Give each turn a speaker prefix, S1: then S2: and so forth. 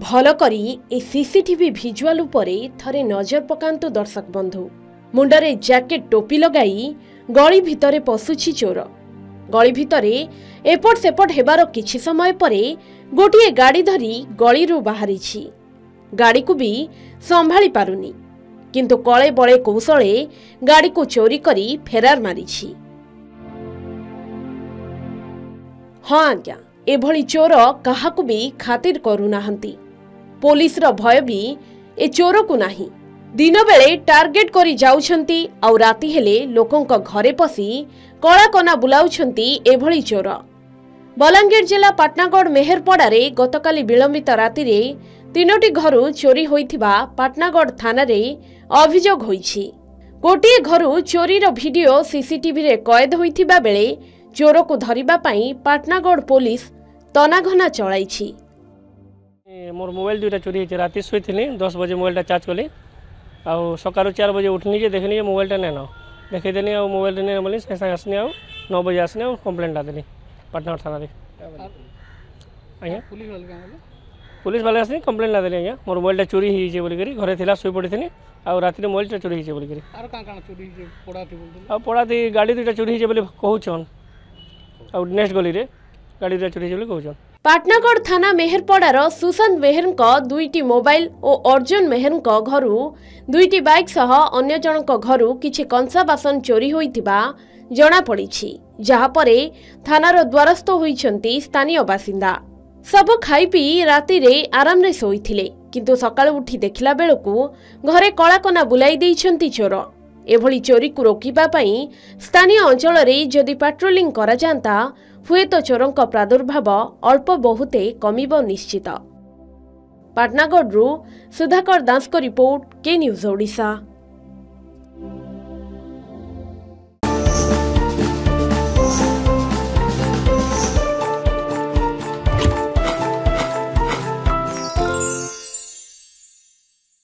S1: भल करी ए CCTV visual उपरे थरे नजर पकांतु दर्शक बंधु। मुंडरे जैकेट टोपी लगाई गली भितरे पशुछि चोर। गली भितरे एपट सेपट हेबार किछि समय परे गोटिए गाड़ी धरी गलीरू बाहरिछि। गाड़ी को भी संभाली पारुनी, किंतु कळे बळे कौशले गाड़ी को चोरी करी फेरार मारिछि। हाँ आज्ञा, एभली चोर काहाकू भी खातिर करूनाहंती। पुलिस रो भय भी ए चोर को नाही। दिन बेले टार्गेट करी जाउछंती आउ राति हेले लोकंक घरे पसी कला कना बुलाउछंती एभली चोर। बलांगीर जिला पाटनागढ़ मेहरपड़ारे गतकाली विलंबित राति रे 3टी घरु चोरी होइथिबा पाटनागढ़ थाना रे अभियोग होइछि। गोटिए घरु चोरीर वीडियो सीसीटीवी रे कैद होइथिबा बेले चोर को धरिबा पई पाटनागढ़ पुलिस तनाघना चलाइछि।
S2: मोर मोबाइल दुईटा चोरी होइछि। राति सोइथिनी 10 बजे मोबाइलटा चार्ज कली आ सकाळु 4 बजे उठनी जे देखनी जे मोबाइलटा नै न देखै देनी आ मोबाइल नै बोली से आसनी आ 9 बजे आसनी आ कंप्लेंट ला देनी पाटना थाना रे। आया पुलिस वाले आसनी कंप्लेंट ला देनी आया मोर मोबाइलटा चोरी होई जे बोली करी घरे थिला सोई पड़िथिनी आ राति मोबाइलटा चोरी होई जे बोली करी आर का चोरी होई जे पड़ाती बोलदे आ पड़ाती गाड़ी दुईटा चोरी होई जे बोली कहउछन आ नेक्स्ट गली रे गाड़ी दुईटा चोरी होई जे बोली कहउछन।
S1: पाटनागढ़ थाना मेहरपड़ार सुशांत मेहरक 2टी मोबाइल और अर्जुन मेहरक घरु 2टी बाइक सह अन्य जनक घरु किछि कंसा बासन चोरी होइथिबा जणा पड़िछि। जहा परे थानार द्वारस्थ होइछंती स्थानीय बासिंदा। सब खाई पी राति रे आराम रे सोइथिले, किंतु सकाळु उठी देखिला बेलकु घरे कलाकना बुलाई देइछंती चोर। एभली चोरी को रोकिबा पई स्थानीय अंचल रे जदि पेट्रोलिंग करा जानता हुए तो चोरंक प्रादुर्भाव अल्प बहुते कमिब निश्चित। पाटनागढ़ सुधाकर दास को रिपोर्ट, के न्यूज ओडिशा।